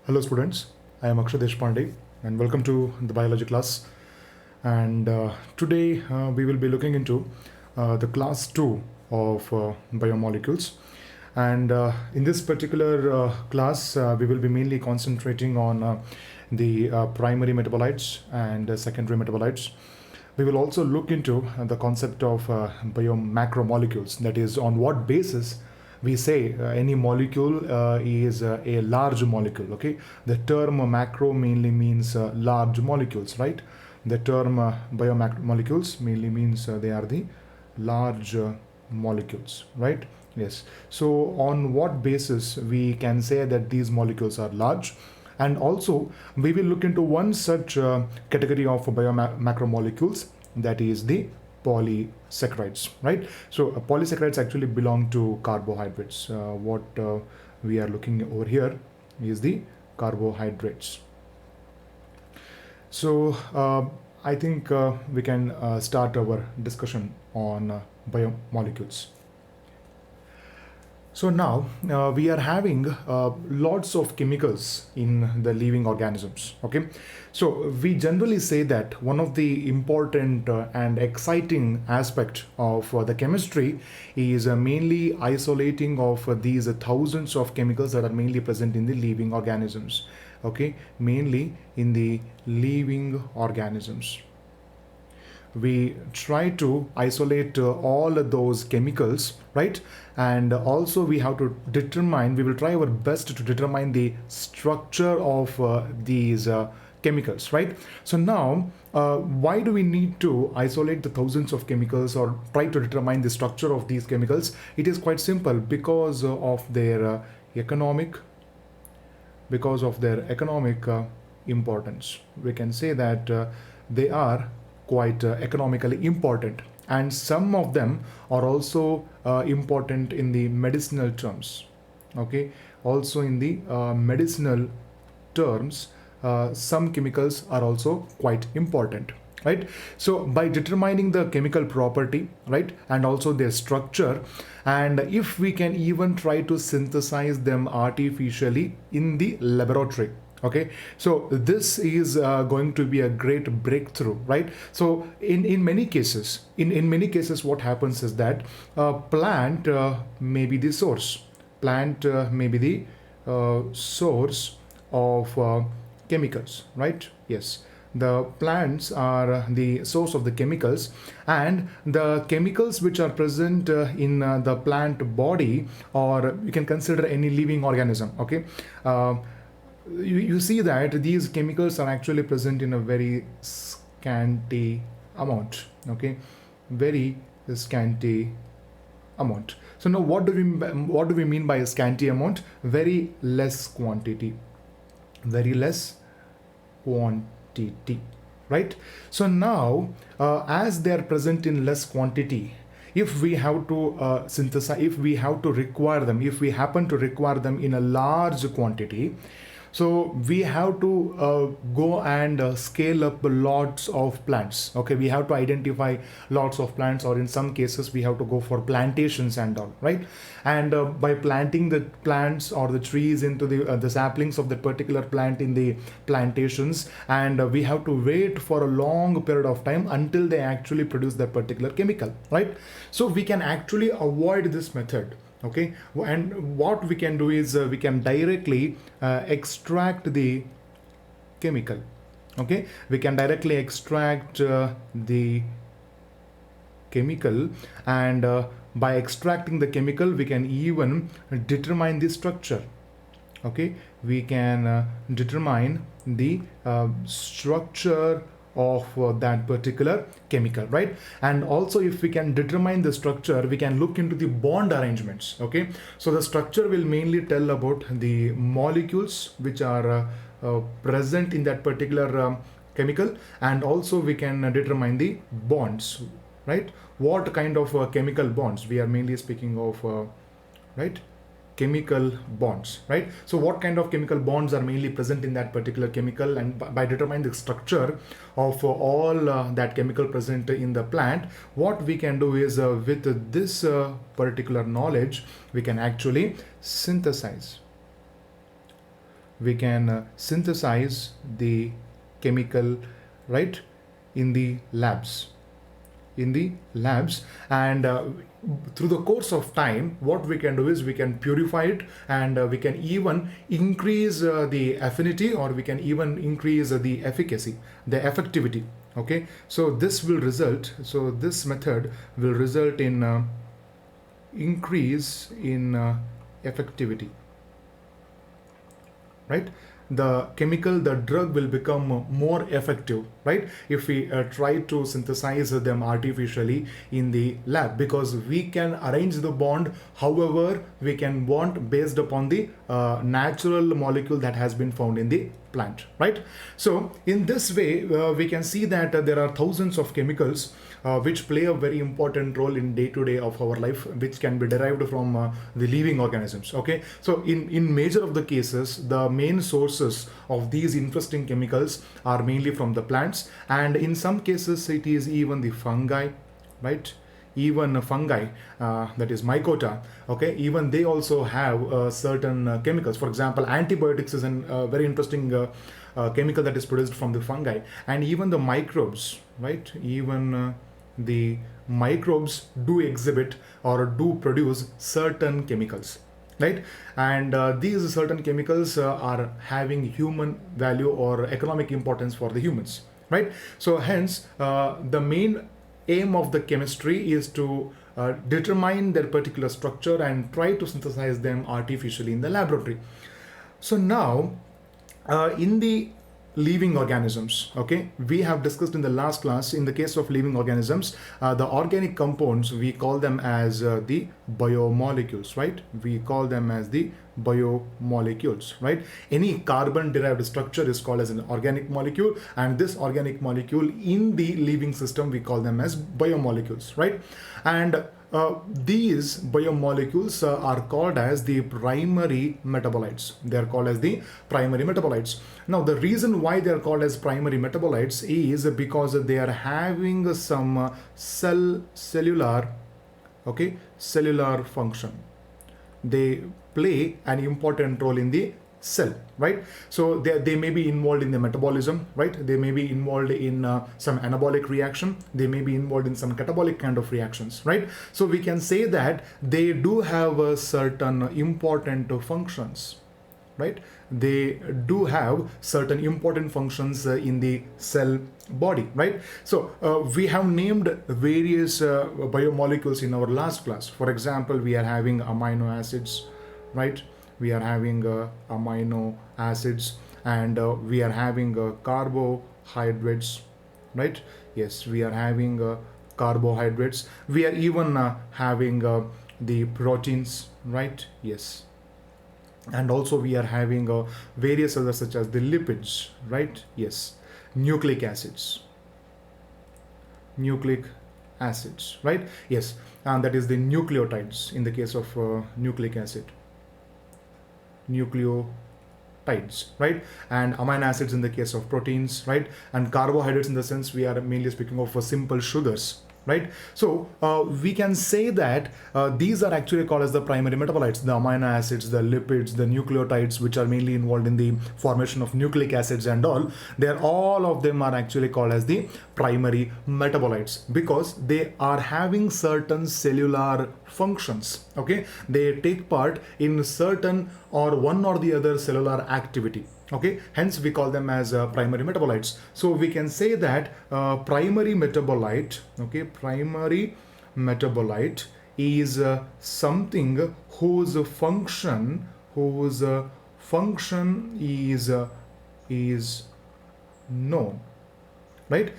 Hello students, I am Akshay Deshpande and welcome to the biology class. And today we will be looking into the class 2 of biomolecules. And in this particular class we will be mainly concentrating on the primary metabolites and secondary metabolites. We will also look into the concept of biomacromolecules, that is, on what basis we say any molecule is a large molecule. Okay, the term macro mainly means large molecules, right? The term biomolecules mainly means they are the large molecules, right? Yes. So on what basis we can say that these molecules are large? And also we will look into one such category of biomacromolecules, that is the polysaccharides, right? So polysaccharides actually belong to carbohydrates. What we are looking over here is the carbohydrates. So I think we can start our discussion on biomolecules. So now we are having lots of chemicals in the living organisms. Okay, so we generally say that one of the important and exciting aspect of the chemistry is mainly isolating of these thousands of chemicals that are mainly present in the living organisms. Okay, mainly in the living organisms. We try to isolate all those chemicals, right? And also we have to determine, we will try our best to determine the structure of these chemicals, right? So now why do we need to isolate the thousands of chemicals or try to determine the structure of these chemicals? It is quite simple, because of their economic importance. We can say that they are quite economically important, and some of them are also important in the medicinal terms. Okay, also in the medicinal terms, some chemicals are also quite important, right? So by determining the chemical property, right, and also their structure, and if we can even try to synthesize them artificially in the laboratory. Okay, so this is going to be a great breakthrough, right? So in many cases, in many cases what happens is that plant may be the source. Plant may be the source of chemicals, right? Yes, the plants are the source of the chemicals, and the chemicals which are present in the plant body, or you can consider any living organism. Okay, you see that these chemicals are actually present in a very scanty amount. Okay, very scanty amount. So now what do we mean by a scanty amount? Very less quantity, very less quantity, right? So now as they are present in less quantity, if we have to synthesize, if we have to require them, if we happen to require them in a large quantity, so we have to go and scale up lots of plants. Okay, we have to identify lots of plants, or in some cases we have to go for plantations and all, right? And by planting the plants or the trees into the saplings of that particular plant in the plantations, and we have to wait for a long period of time until they actually produce that particular chemical, right? So we can actually avoid this method. Okay, and what we can do is we can directly extract the chemical. Okay, we can directly extract the chemical, and by extracting the chemical we can even determine the structure. Okay, we can determine the structure of that particular chemical, right? And also if we can determine the structure, we can look into the bond arrangements. Okay, so the structure will mainly tell about the molecules which are present in that particular chemical, and also we can determine the bonds, right? What kind of chemical bonds we are mainly speaking of, right? Chemical bonds, right? So what kind of chemical bonds are mainly present in that particular chemical, and by determining the structure of all that chemical present in the plant, what we can do is with this particular knowledge we can actually synthesize we can synthesize the chemical, right, in the labs. And through the course of time, what we can do is we can purify it, and we can even increase the affinity, or we can even increase the efficacy, the effectivity. Okay, so this method will result in increase in effectivity, right? The drug will become more effective, right, if we try to synthesize them artificially in the lab, because we can arrange the bond however we can want based upon the natural molecule that has been found in the plant, right? So in this way, we can see that there are thousands of chemicals which play a very important role in day-to-day of our life, which can be derived from the living organisms. Okay, so in major of the cases, the main sources of these interesting chemicals are mainly from the plants, and in some cases it is even the fungi, right? Even fungi, that is mycota, okay, even they also have certain chemicals. For example, antibiotics is a very interesting chemical that is produced from the fungi. And even the microbes, right, even the microbes do exhibit or do produce certain chemicals, right? And these certain chemicals are having human value or economic importance for the humans, right? So hence the main aim of the chemistry is to determine their particular structure and try to synthesize them artificially in the laboratory. So now in the living organisms, okay, we have discussed in the last class, in the case of living organisms, the organic compounds, we call them as the biomolecules, right? We call them as the biomolecules, right? Any carbon derived structure is called as an organic molecule, and this organic molecule in the living system we call them as biomolecules, right? And these biomolecules are called as the primary metabolites. They are called as the primary metabolites. Now, the reason why they are called as primary metabolites is because they are having some cellular function. They play an important role in the cell, right? So they may be involved in the metabolism, right? They may be involved in some anabolic reaction. They may be involved in some catabolic kind of reactions, right? So we can say that they do have certain important functions, right? They do have certain important functions in the cell body, right? So we have named various biomolecules in our last class. For example, we are having amino acids, right? We are having amino acids, and we are having carbohydrates, right? Yes, we are having carbohydrates. We are even having the proteins, right? Yes. And also we are having various others such as the lipids, right? Yes. Nucleic acids, right? Yes. And that is the nucleotides in the case of nucleic acid. Nucleotides, right? And amino acids in the case of proteins, right? And carbohydrates in the sense we are mainly speaking of simple sugars, right? So we can say that these are actually called as the primary metabolites, the amino acids, the lipids, the nucleotides, which are mainly involved in the formation of nucleic acids and all of them are actually called as the primary metabolites because they are having certain cellular functions, okay? They take part in certain or one or the other cellular activity. Okay, hence we call them as primary metabolites. So we can say that primary metabolite, okay, primary metabolite is something whose function is known, right?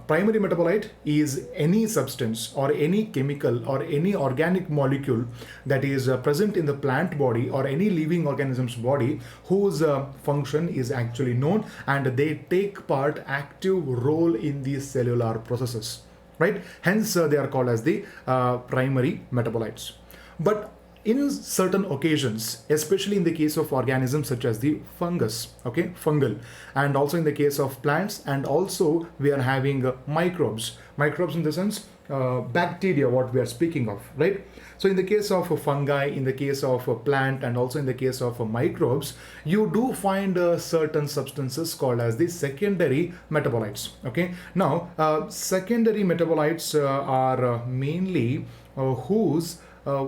Primary metabolite is any substance or any chemical or any organic molecule that is present in the plant body or any living organism's body whose function is actually known, and they take part active role in these cellular processes, right? Hence they are called as the primary metabolites. But in certain occasions, especially in the case of organisms such as the fungus, okay, fungal, and also in the case of plants, and also we are having microbes in the sense bacteria, what we are speaking of, right? So in the case of a fungi, in the case of a plant, and also in the case of microbes, you do find certain substances called as the secondary metabolites. Okay, now secondary metabolites are mainly whose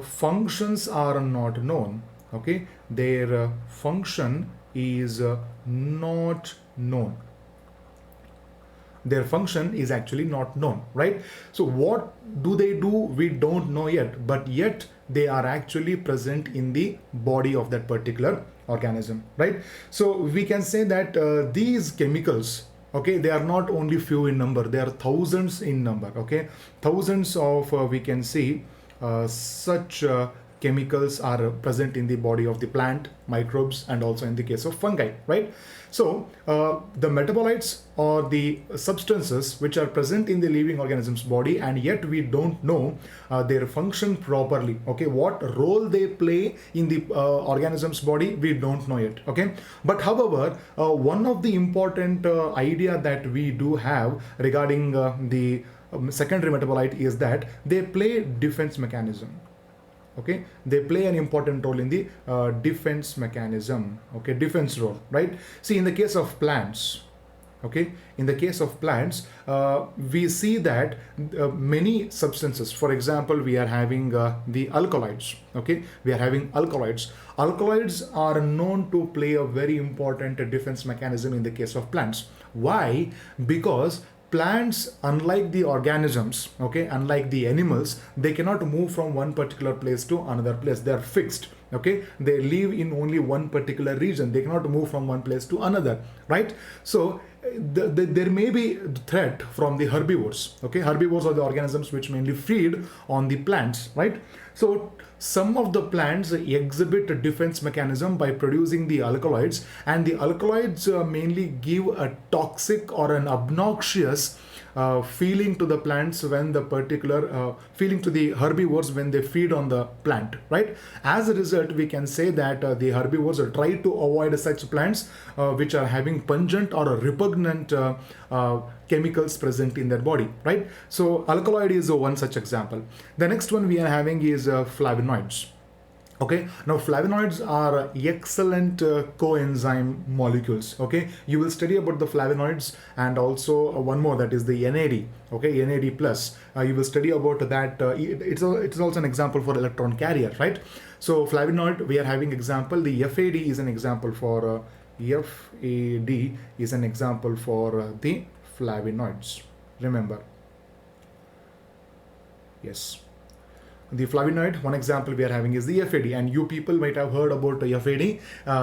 functions are not known. Okay, their function is not known. Their function is actually not known, right? So what do they do? We don't know yet, but yet they are actually present in the body of that particular organism, right? So we can say that these chemicals, okay, they are not only few in number, they are thousands in number. Okay, thousands of we can see such chemicals are present in the body of the plant, microbes, and also in the case of fungi, right? So the metabolites or the substances which are present in the living organism's body, and yet we don't know their function properly. Okay, what role they play in the organism's body, we don't know yet. Okay, but however, one of the important idea that we do have regarding the secondary metabolite is that they play defense mechanism. Okay, they play an important role in the defense mechanism. Okay, defense role, right? See, in the case of plants, okay, in the case of plants, we see that many substances, for example, we are having the alkaloids. Okay, we are having alkaloids. Alkaloids are known to play a very important defense mechanism in the case of plants. Why? Because plants, unlike the organisms, okay, unlike the animals, they cannot move from one particular place to another place. They are fixed. Okay, they live in only one particular region. They cannot move from one place to another, right? So there may be threat from the herbivores. Okay, herbivores are the organisms which mainly feed on the plants, right? So some of the plants exhibit a defense mechanism by producing the alkaloids, and the alkaloids mainly give a toxic or an obnoxious feeling to the plants when the particular feeling to the herbivores when they feed on the plant, right? As a result, we can say that the herbivores try to avoid such plants which are having pungent or repugnant chemicals present in their body, right? So alkaloid is one such example. The next one we are having is flavonoids. Okay, now flavonoids are excellent coenzyme molecules. Okay, you will study about the flavonoids, and also one more, that is the NAD. Okay, NAD plus. You will study about that. It's also an example for electron carrier, right? So flavonoid, we are having example. The FAD is an example for the flavonoids. Remember, yes. The flavonoid, one example we are having is the FAD, and you people might have heard about FAD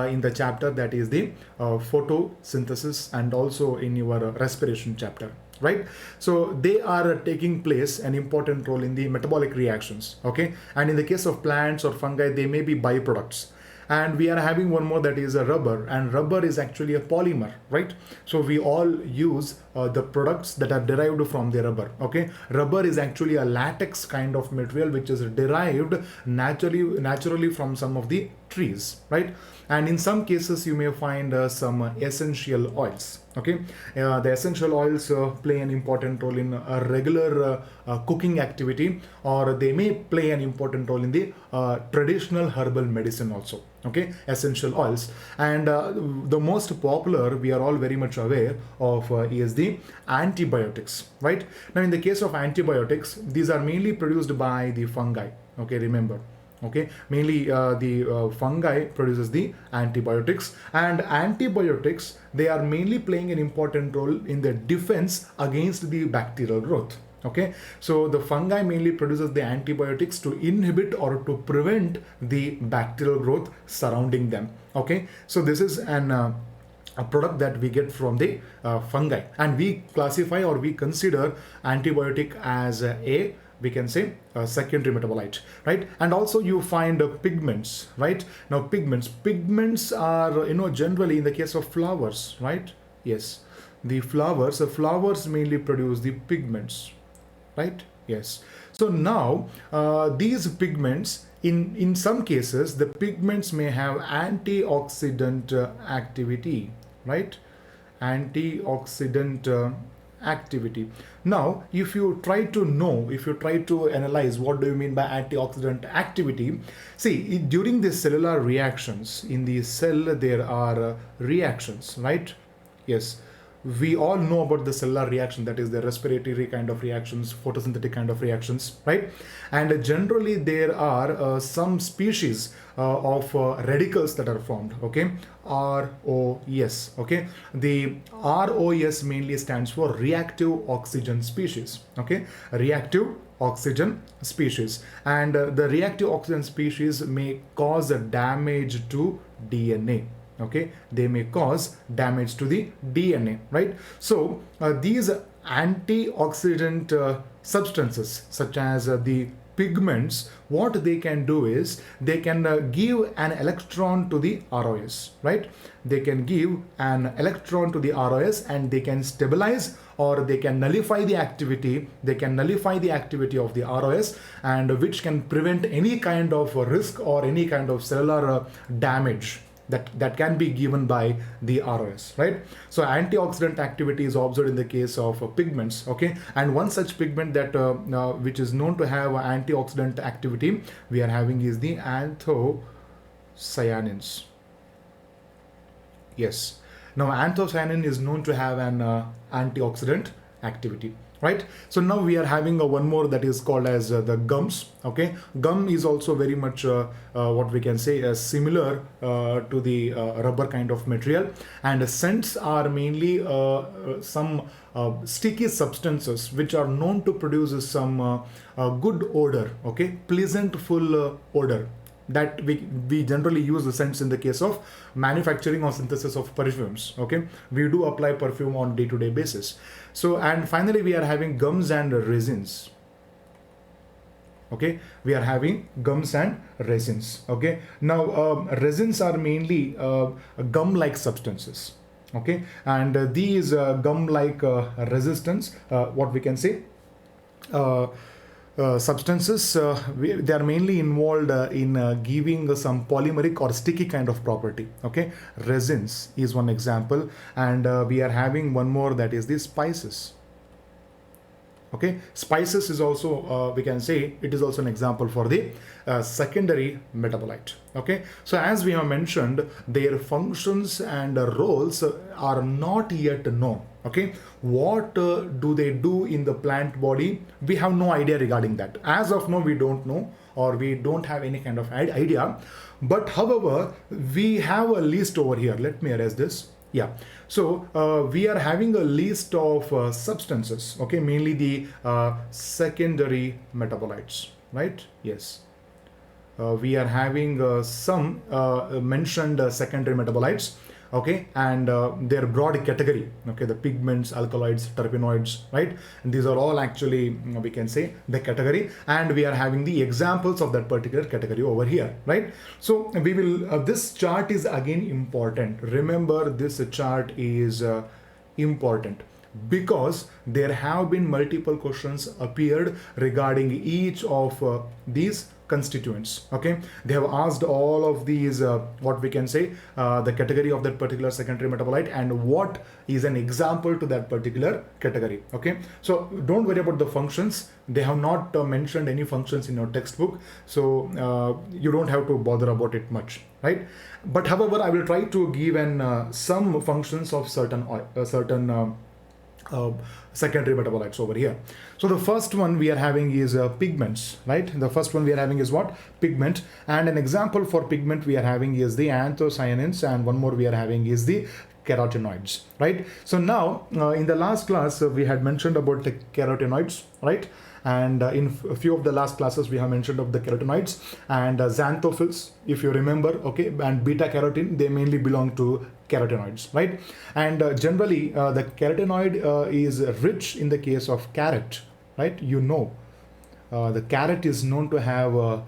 in the chapter that is the photosynthesis, and also in your respiration chapter, right? So they are taking place an important role in the metabolic reactions. Okay, and in the case of plants or fungi, they may be byproducts. And we are having one more, that is a rubber, and rubber is actually a polymer, right? So we all use the products that are derived from the rubber. Okay, rubber is actually a latex kind of material which is derived naturally from some of the trees, right? And in some cases you may find some essential oils. Okay, the essential oils play an important role in a regular cooking activity, or they may play an important role in the traditional herbal medicine also. Okay, essential oils. And the most popular, we are all very much aware of, is the antibiotics, right? Now in the case of antibiotics, these are mainly produced by the fungi. Okay, remember. Okay, mainly the fungi produces the antibiotics, and antibiotics, they are mainly playing an important role in the defense against the bacterial growth. Okay, so the fungi mainly produces the antibiotics to inhibit or to prevent the bacterial growth surrounding them. Okay, so this is an a product that we get from the fungi, and we classify or we consider antibiotic as we can say a secondary metabolite, right? And also you find pigments, right? Now pigments are, generally in the case of flowers, right? Yes, the flowers mainly produce the pigments, right? Yes. So now these pigments in some cases, the pigments may have antioxidant activity, right? Antioxidant activity. Now, if you try to analyze what do you mean by antioxidant activity, see, during the cellular reactions, in the cell there are reactions, right? Yes, we all know about the cellular reaction, that is the respiratory kind of reactions, photosynthetic kind of reactions, right? And generally there are some species of radicals that are formed, okay? ROS, okay? The ROS mainly stands for reactive oxygen species, okay? Reactive oxygen species. And the reactive oxygen species may cause a damage to DNA. Okay, they may cause damage to the DNA, right? So these antioxidant substances, such as the pigments, what they can do is they can give an electron to the ROS, right? They can give an electron to the ROS and they can stabilize or they can nullify the activity. They can nullify the activity of the ROS, and which can prevent any kind of risk or any kind of cellular damage that can be given by the ROS, right? So antioxidant activity is observed in the case of pigments, okay? And one such pigment that which is known to have antioxidant activity we are having is the Anthocyanins. Yes. Now anthocyanin is known to have an antioxidant activity, right? So now we are having one more that is called as the gums, okay? Gum is also very much what we can say similar to the rubber kind of material, and scents are mainly some sticky substances which are known to produce some good odor, okay? Pleasantful odor that we generally use the scents in the case of manufacturing or synthesis of perfumes, okay? We do apply perfume on day-to-day basis. So, and finally we are having gums and resins, okay? We are having gums and resins, okay? Now resins are mainly gum-like substances, okay? And these gum-like resistance, what we can say, substances, they are mainly involved in giving some polymeric or sticky kind of property, okay? Resins is one example, and we are having one more, that is the spices, okay? Spices is also we can say it is also an example for the secondary metabolite, okay? So as we have mentioned, their functions and roles are not yet known, okay? What do they do in the plant body? We have no idea regarding that. As of now, we don't know, or we don't have any kind of idea. But however, we have a list over here. Let me erase this. Yeah. So we are having a list of substances, okay? Mainly the secondary metabolites, right? Yes. We are having some mentioned secondary metabolites, okay? And their broad category, okay? The pigments, alkaloids, terpenoids, right? And these are all actually, we can say, the category, and we are having the examples of that particular category over here, right? So we will, this chart is again important. Remember, this chart is important because there have been multiple questions appeared regarding each of these constituents, okay? They have asked all of these, what we can say, the category of that particular secondary metabolite and what is an example to that particular category, okay? So don't worry about the functions. They have not mentioned any functions in your textbook, so you don't have to bother about it much, right? But however, I will try to give an some functions of certain secondary metabolites over here. So the first one we are having is pigments, right? The first one we are having is what? Pigment. And an example for pigment we are having is the anthocyanins, and one more we are having is the carotenoids, right? So now in the last class we had mentioned about the carotenoids, right? And in a few of the last classes we have mentioned of the carotenoids and xanthophylls, if you remember, okay? And beta carotene, they mainly belong to carotenoids, right? And generally the carotenoid is rich in the case of carrot, right? You know, the carrot is known to have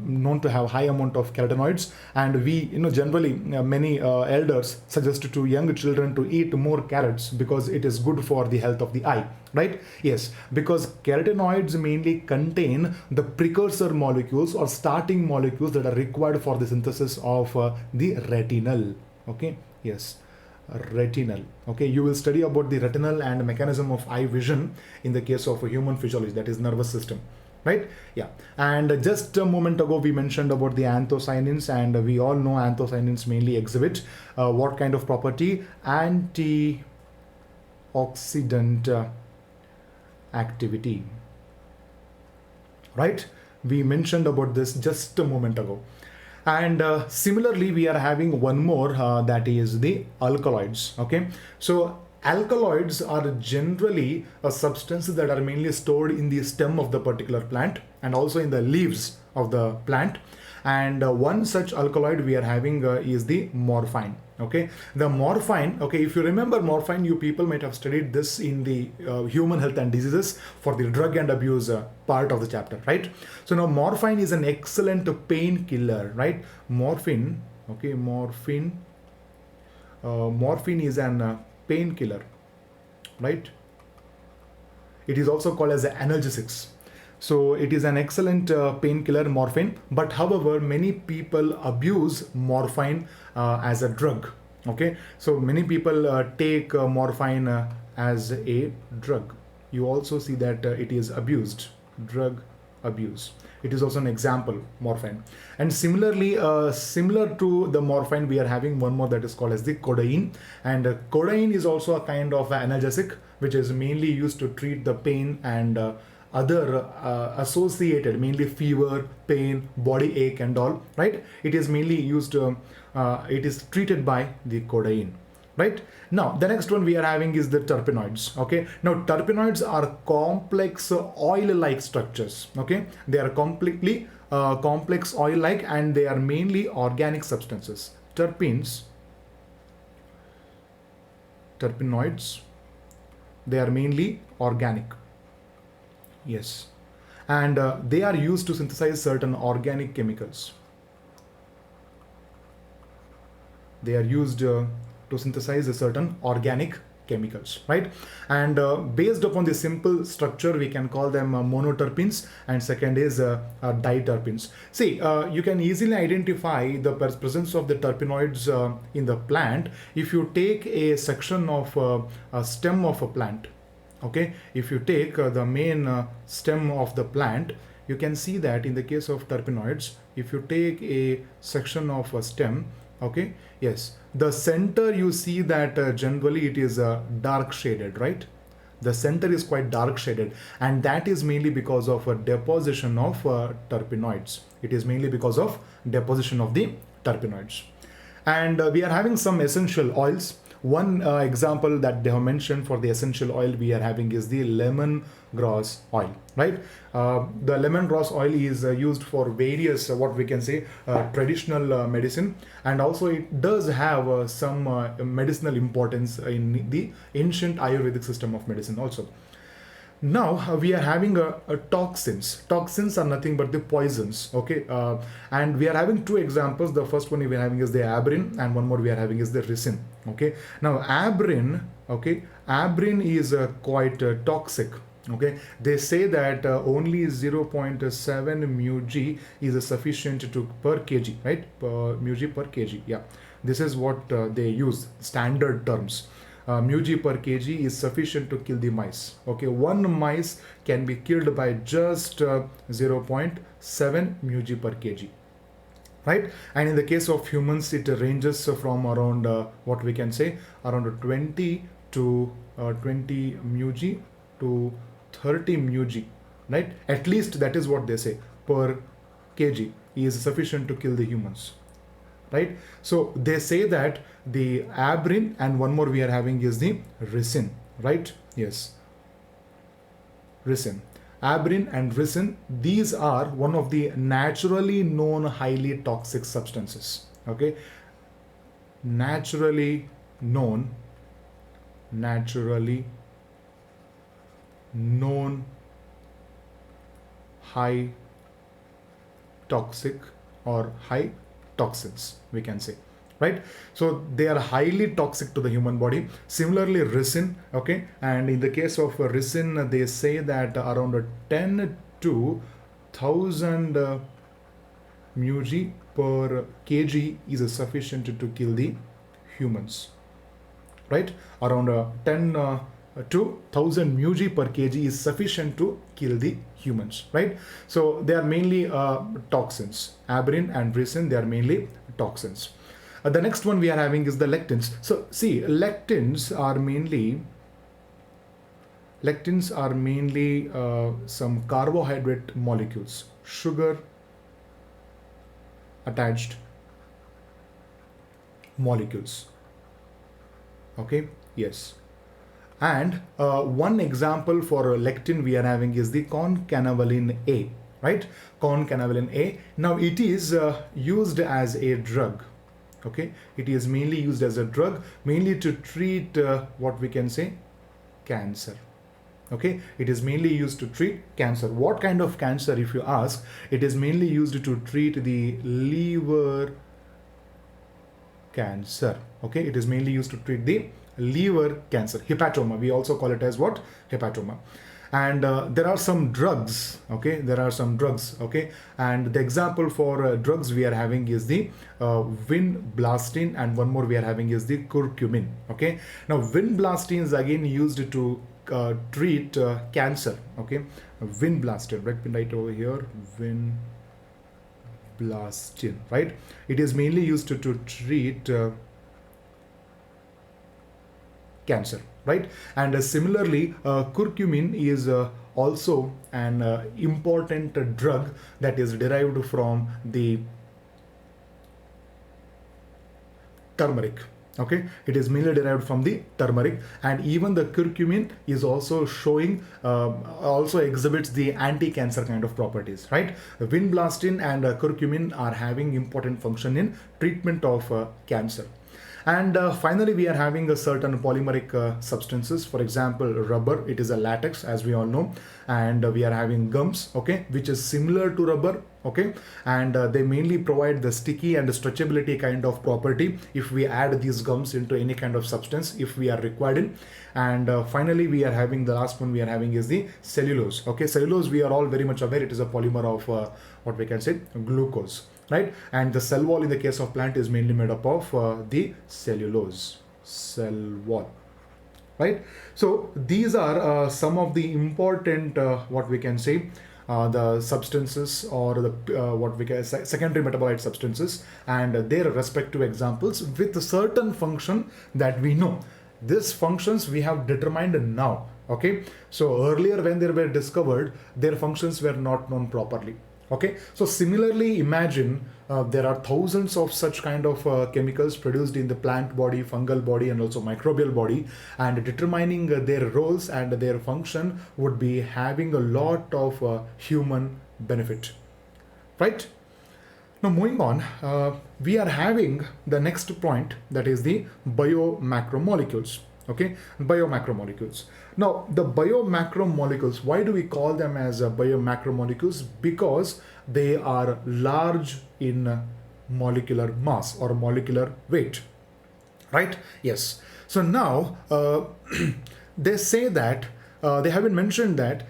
known to have high amount of carotenoids, and we, generally many elders suggest to young children to eat more carrots because it is good for the health of the eye, right? Yes, because carotenoids mainly contain the precursor molecules or starting molecules that are required for the synthesis of the retinal. Okay, yes, retinal. Okay, you will study about the retinal and mechanism of eye vision in the case of a human physiology, that is nervous system, right? Yeah. And just a moment ago we mentioned about the anthocyanins, and we all know anthocyanins mainly exhibit what kind of property? Antioxidant activity, right? We mentioned about this just a moment ago. And similarly we are having one more, that is the alkaloids. Okay, so alkaloids are generally a substance that are mainly stored in the stem of the particular plant and also in the leaves of the plant. And one such alkaloid we are having is the morphine. Okay, the morphine, okay, if you remember morphine, you people might have studied this in the human health and diseases for the drug and abuse part of the chapter, right? So now morphine is an excellent painkiller, right? Morphine, okay, morphine is an painkiller, right? It is also called as analgesics. So it is an excellent painkiller, morphine. But however, many people abuse morphine as a drug. Okay, so many people take morphine as a drug. You also see that it is abused, drug abuse. It is also an example, morphine. And similarly, similar to the morphine, we are having one more that is called as the codeine. And codeine is also a kind of analgesic, which is mainly used to treat the pain and other associated, mainly fever, pain, body ache and all, right? It is mainly used, it is treated by the codeine, right? Now the next one we are having is the terpenoids. Okay, now terpenoids are complex oil-like structures. Okay, they are completely complex oil-like, and they are mainly organic substances. Terpenoids, they are mainly organic. Yes, and they are used to synthesize certain organic chemicals. They are used to synthesize a certain organic chemicals, right? And based upon the simple structure, we can call them monoterpenes, and second is diterpenes. See, you can easily identify the presence of the terpenoids in the plant if you take a section of a stem of a plant. Okay, if you take the main stem of the plant, you can see that in the case of terpenoids, if you take a section of a stem, okay, yes, the center you see that generally it is dark shaded, right? The center is quite dark shaded, and that is mainly because of a deposition of terpenoids. It is mainly because of deposition of the terpenoids. And we are having some essential oils. One example that they have mentioned for the essential oil we are having is the lemongrass oil, right? The lemongrass oil is used for various, what we can say, traditional medicine, and also it does have some medicinal importance in the ancient Ayurvedic system of medicine also. Now we are having a toxins. Toxins are nothing but the poisons. Okay, and we are having two examples. The first one we are having is the abrin, and one more we are having is the resin. Okay, now abrin, okay, abrin is quite toxic. Okay, they say that only 0.7 μg is sufficient to per kg, right? Μg per kg. Yeah, this is what they use, standard terms. Μg per kg is sufficient to kill the mice. Okay, one mice can be killed by just 0.7 μg per kg, right? And in the case of humans, it ranges from around what we can say, around 20 to 20 μg to 30 μg, right? At least that is what they say, per kg is sufficient to kill the humans, right? So they say that the abrin, and one more we are having is the resin, right? Yes, resin. Abrin and resin, these are one of the naturally known highly toxic substances. Okay, naturally known highly toxic or high toxins, we can say, right? So they are highly toxic to the human body. Similarly, resin, okay, and in the case of resin, they say that around 10 to 1000 mg per kg is sufficient to kill the humans, right? Around 10 to 1000 mg per kg is sufficient to kill the humans, right? So they are mainly toxins. Aberrin and resin, they are mainly toxins. The next one we are having is the lectins. So see, lectins are mainly some carbohydrate molecules, sugar attached molecules. Okay, yes. And one example for lectin we are having is the concanavalin A, right? Concanavalin A. Now it is used as a drug. Okay, it is mainly used as a drug, mainly to treat what we can say, cancer. Okay, it is mainly used to treat cancer. What kind of cancer, if you ask? It is mainly used to treat the liver cancer. Okay, it is mainly used to treat the liver cancer, hepatoma. We also call it as what? Hepatoma. And there are some drugs, okay, okay, and the example for drugs we are having is the Vinblastine, and one more we are having is the curcumin. Okay, now Vinblastine is again used to treat cancer. Okay, Vinblastine, right over here, Vinblastine, right? It is mainly used to treat cancer, right? And similarly, curcumin is also an important drug that is derived from the turmeric. Okay, it is mainly derived from the turmeric, and even the curcumin is also showing, also exhibits the anti-cancer kind of properties, right? Vinblastine and curcumin are having important function in treatment of cancer. And finally, we are having a certain polymeric substances. For example, rubber, it is a latex, as we all know, and we are having gums, okay, which is similar to rubber, okay, and they mainly provide the sticky and the stretchability kind of property if we add these gums into any kind of substance if we are required in. And finally, we are having the last one we are having is the cellulose. Okay, cellulose, we are all very much aware, it is a polymer of what we can say, glucose, right? And the cell wall in the case of plant is mainly made up of the cellulose, cell wall, right? So these are some of the important what we can say, the substances or the what we can say secondary metabolite substances and their respective examples with a certain function that we know. These functions we have determined now. Okay, so earlier when they were discovered, their functions were not known properly. Okay, so similarly, imagine there are thousands of such kind of chemicals produced in the plant body, fungal body, and also microbial body, and determining their roles and their function would be having a lot of human benefit, right? Now moving on, we are having the next point, that is the biomacromolecules. Okay, biomacromolecules. Now the biomacromolecules, why do we call them as biomacromolecules? Because they are large in molecular mass or molecular weight, right? Yes. So now they say that they have been mentioned that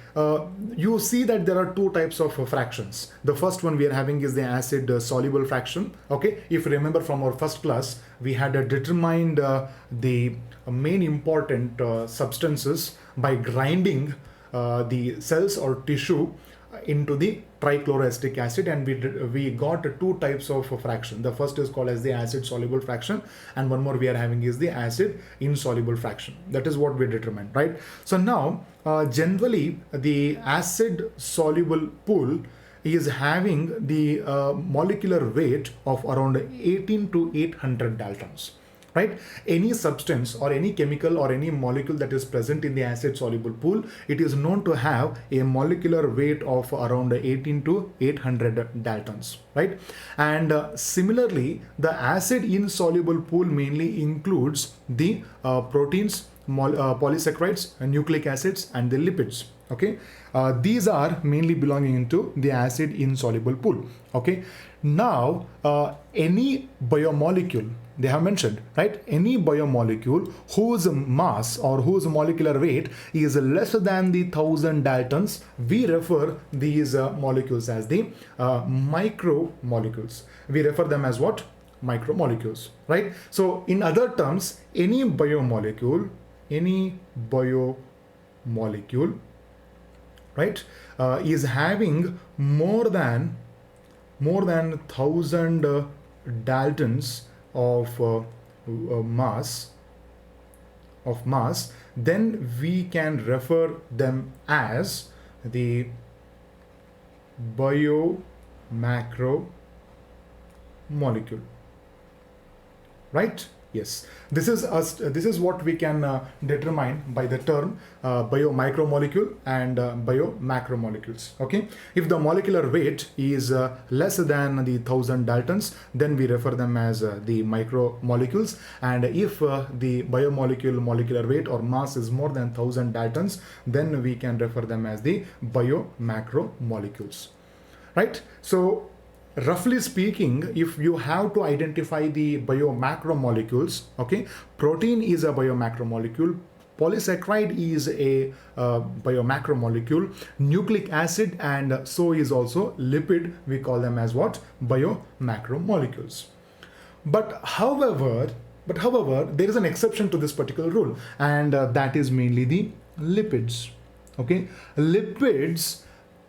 you see that there are two types of fractions. The first one we are having is the acid soluble fraction. Okay, if you remember from our first class, we had determined the main important substances by grinding the cells or tissue into the trichloroacetic acid, and we got two types of fraction. The first is called as the acid soluble fraction, and one more we are having is the acid insoluble fraction. That is what we determined, right? So now generally the acid soluble pool is having the molecular weight of around 18 to 800 daltons, right? Any substance or any chemical or any molecule that is present in the acid soluble pool, it is known to have a molecular weight of around 18 to 800 daltons, right? And similarly, the acid insoluble pool mainly includes the proteins, polysaccharides, nucleic acids, and the lipids. Okay, these are mainly belonging into the acid insoluble pool. Okay, now any biomolecule, they have mentioned, right, any biomolecule whose mass or whose molecular weight is less than the 1000 Daltons, we refer these molecules as the micromolecules. We refer them as what? Micromolecules, right? So in other terms, any biomolecule, right, is having more than 1000 Daltons of mass, then we can refer them as the biomacromolecule, right? Yes, this is what we can determine by the term biomicromolecule and biomacromolecules. Okay, if the molecular weight is less than the 1000 Daltons, then we refer them as the micromolecules, and if the biomolecule molecular weight or mass is more than 1000 Daltons, then we can refer them as the biomacromolecules, right? So roughly speaking, if you have to identify the biomacromolecules, okay, protein is a biomacromolecule, polysaccharide is a biomacromolecule, nucleic acid and so is also lipid, we call them as what? Biomacromolecules. But however, there is an exception to this particular rule, and that is mainly the lipids. Okay, lipids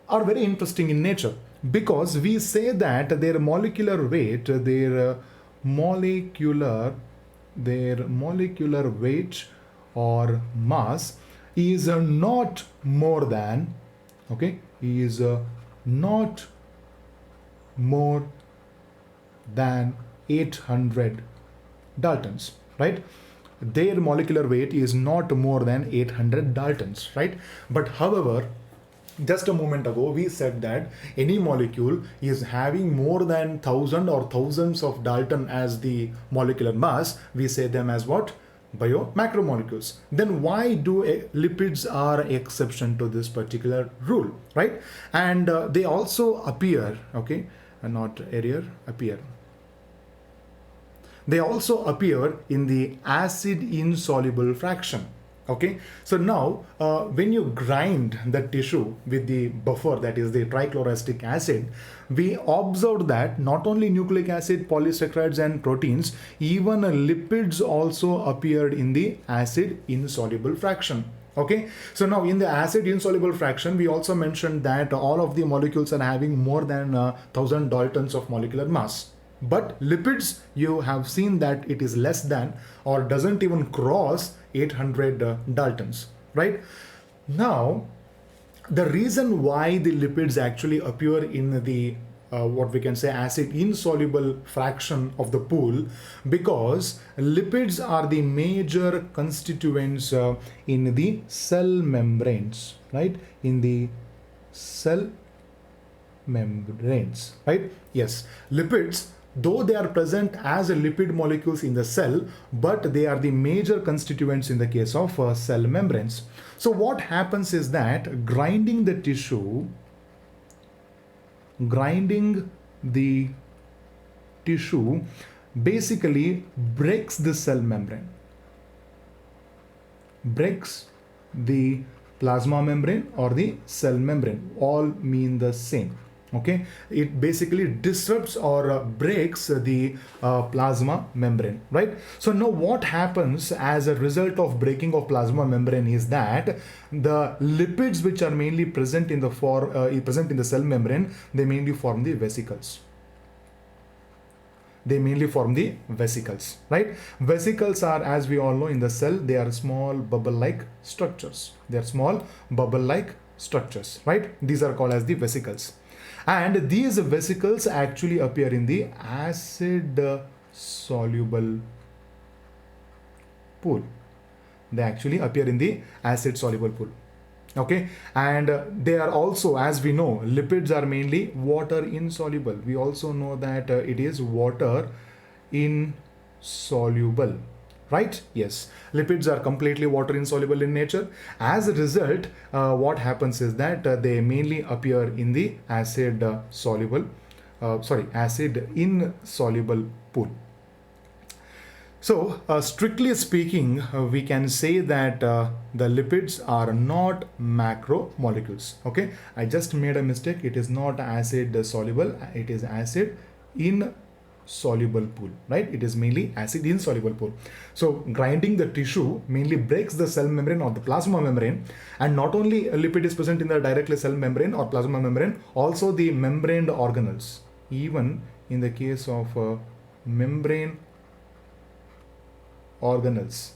are very interesting in nature, because we say that their molecular weight, their molecular weight or mass is not more than, okay, is not more than 800 Daltons, right? Their molecular weight is not more than 800 Daltons, right? But however, just a moment ago, we said that any molecule is having more than 1000 or thousands of Dalton as the molecular mass. We say them as what? Biomacromolecules. Then why do lipids are exception to this particular rule, right? And they also appear, okay, not area, appear. They also appear in the acid insoluble fraction. Okay, so now when you grind the tissue with the buffer, that is the trichloroacetic acid, we observed that not only nucleic acid, polysaccharides and proteins, even lipids also appeared in the acid insoluble fraction. Okay, so now in the acid insoluble fraction, we also mentioned that all of the molecules are having more than 1000 Daltons of molecular mass. But lipids, you have seen that it is less than or doesn't even cross 800 Daltons, right? Now, the reason why the lipids actually appear in the what we can say acid insoluble fraction of the pool, because lipids are the major constituents in the cell membranes, right? In the cell membranes, right? Yes, lipids, though they are present as lipid molecules in the cell, but they are the major constituents in the case of cell membranes. So what happens is that grinding the tissue basically breaks the cell membrane, breaks the plasma membrane or the cell membrane, all mean the same. Okay, it basically disrupts or breaks the plasma membrane, right? So now what happens as a result of breaking of plasma membrane is that the lipids which are mainly present in the cell membrane, they mainly form the vesicles. Right? Vesicles are, as we all know, in the cell, they are small bubble-like structures. Right? These are called as the vesicles. And these vesicles actually appear in the acid soluble pool. They actually appear in the acid soluble pool. Okay, and they are also, as we know, lipids are mainly water insoluble. We also know that it is water insoluble. right? Yes, lipids are completely water insoluble in nature. As a result, what happens is that they mainly appear in the acid acid insoluble pool. So, strictly speaking, we can say that the lipids are not macromolecules. Okay, I just made a mistake. It is not acid soluble, it is acid insoluble pool, right? It is mainly acid insoluble pool. So, grinding the tissue mainly breaks the cell membrane or the plasma membrane, and not only a lipid is present in the directly cell membrane or plasma membrane, also the membraned organelles. Even in the case of membrane organelles,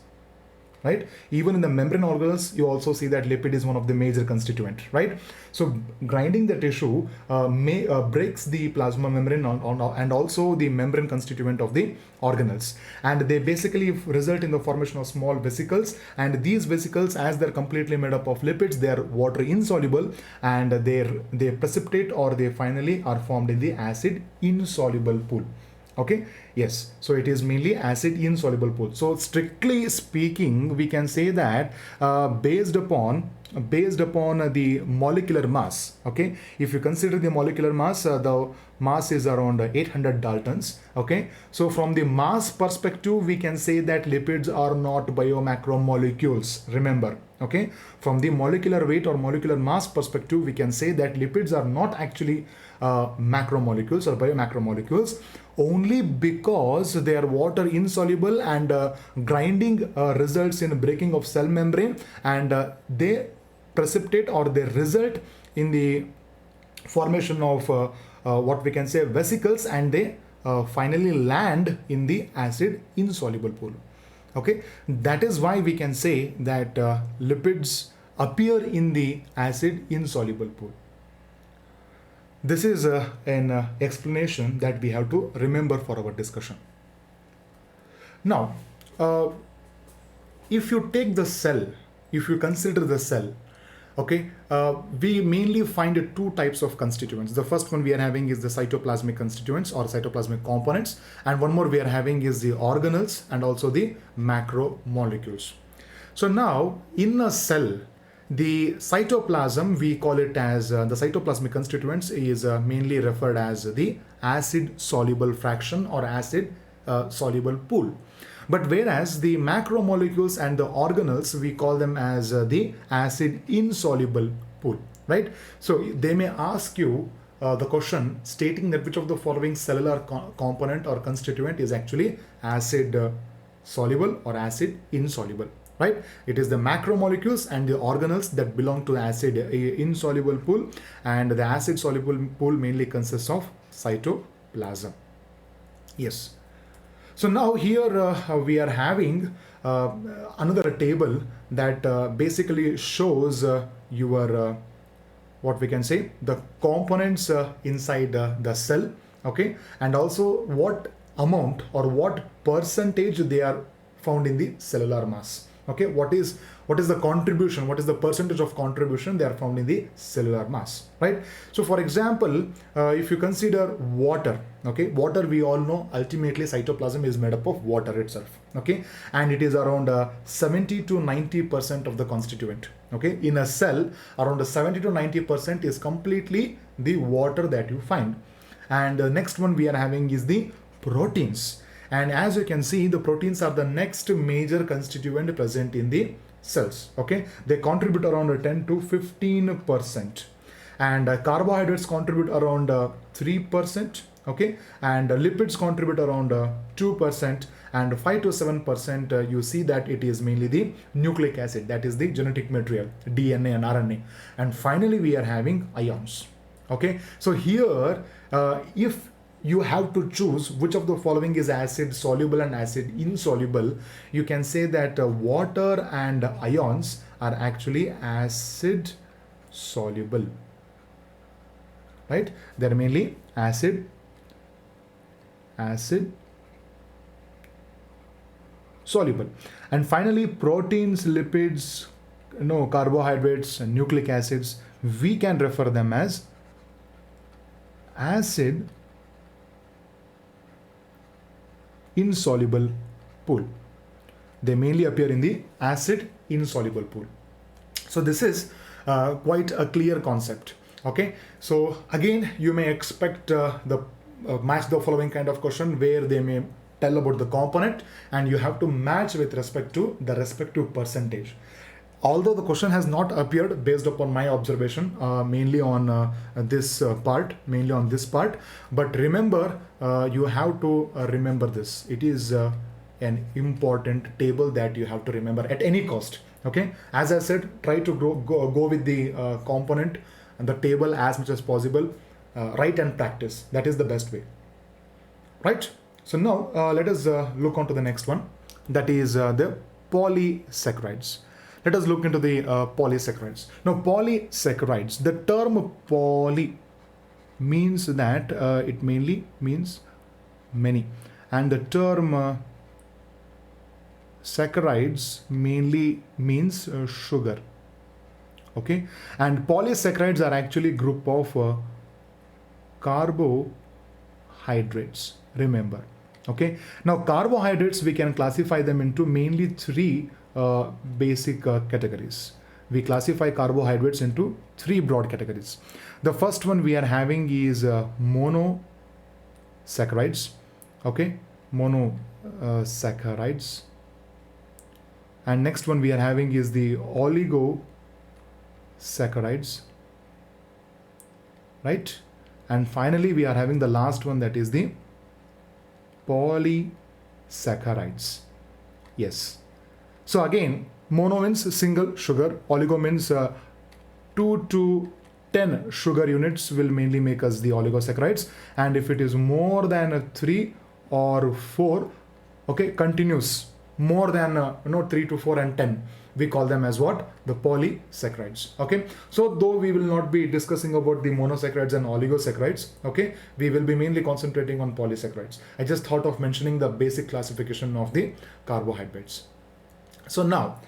right? Even in the membrane organelles, you also see that lipid is one of the major constituent, right? So grinding the tissue breaks the plasma membrane and also the membrane constituent of the organelles, and they basically result in the formation of small vesicles, and these vesicles, as they're completely made up of lipids, they are water insoluble, and they precipitate or they finally are formed in the acid insoluble pool. Okay, yes, so it is mainly acid insoluble pool. So strictly speaking, we can say that based upon the molecular mass, okay, if you consider the molecular mass, the mass is around 800 Daltons. Okay, so from the mass perspective, we can say that lipids are not biomacromolecules. Remember, okay, from the molecular weight or molecular mass perspective, we can say that lipids are not actually macromolecules or biomacromolecules, only because they are water insoluble, and grinding results in breaking of cell membrane, and they precipitate or they result in the formation of what we can say vesicles, and they finally land in the acid insoluble pool. Okay, that is why we can say that lipids appear in the acid insoluble pool. This is an explanation that we have to remember for our discussion. Now, if you take the cell, if you consider the cell, okay, we mainly find two types of constituents. The first one we are having is the cytoplasmic constituents or cytoplasmic components, and one more we are having is the organelles and also the macromolecules. So now in a cell, the cytoplasm, we call it as the cytoplasmic constituents is mainly referred as the acid soluble fraction or acid soluble pool. But whereas the macromolecules and the organelles, we call them as the acid insoluble pool, right? So they may ask you the question stating that which of the following cellular component or constituent is actually acid soluble or acid insoluble, right? It is the macromolecules and the organelles that belong to the acid insoluble pool, and the acid soluble pool mainly consists of cytoplasm. Yes. So now here we are having another table that basically shows your what we can say the components inside the cell, okay, and also what amount or what percentage they are found in the cellular mass. Okay, what is the contribution, what is the percentage of contribution they are found in the cellular mass, right? So for example, if you consider water, okay, water, we all know ultimately cytoplasm is made up of water itself, okay, and it is around 70 to 90% of the constituent. Okay, in a cell, around 70 to 90% is completely the water that you find. And the next one we are having is the proteins. And as you can see, the proteins are the next major constituent present in the cells. Okay, they contribute around 10 to 15%, and carbohydrates contribute around 3%. Okay, and lipids contribute around 2%, and 5 to 7% you see that it is mainly the nucleic acid, that is the genetic material, DNA and RNA. And finally we are having ions. Okay, so here if you have to choose which of the following is acid soluble and acid insoluble, you can say that water and ions are actually acid soluble, right? They're mainly acid soluble. And finally proteins, lipids, carbohydrates and nucleic acids, we can refer them as acid insoluble pool. They mainly appear in the acid insoluble pool. So this is quite a clear concept. Okay, so again you may expect the match the following kind of question where they may tell about the component and you have to match with respect to the respective percentage. Although the question has not appeared based upon my observation, mainly on this part, but remember, you have to remember this. It is an important table that you have to remember at any cost. Okay, as I said, try to go with the component and the table as much as possible. Write and practice. That is the best way. Right? So now let us look on to the next one. That is the polysaccharides. Let us look into the polysaccharides. Now polysaccharides, the term poly means that it mainly means many, and the term saccharides mainly means sugar. Okay, and polysaccharides are actually group of carbohydrates. Remember. Okay, now carbohydrates, we can classify them into mainly three basic categories. We classify carbohydrates into three broad categories. The first one we are having is monosaccharides. Okay, monosaccharides. And next one we are having is the oligosaccharides. Right? And finally we are having the last one, that is the polysaccharides. Yes. So again, mono means single sugar, oligo means 2 to 10 sugar units will mainly make us the oligosaccharides, and if it is more than 3 or 4, okay, continuous, more than 3 to 4 and 10, we call them as what? The polysaccharides. Okay, so though we will not be discussing about the monosaccharides and oligosaccharides, okay, we will be mainly concentrating on polysaccharides. I just thought of mentioning the basic classification of the carbohydrates. So now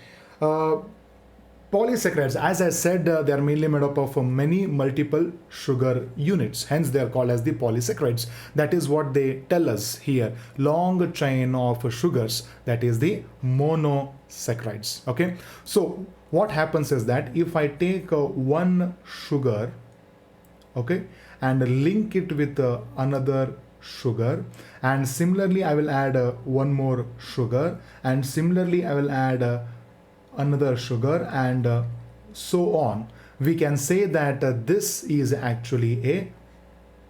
polysaccharides, as I said, they are mainly made up of many multiple sugar units, hence they are called as the polysaccharides. That is what they tell us here, long chain of sugars, that is the monosaccharides. Okay, so what happens is that if I take one sugar, okay, and link it with another sugar, and similarly I will add one more sugar, and similarly I will add another sugar, and so on, we can say that this is actually a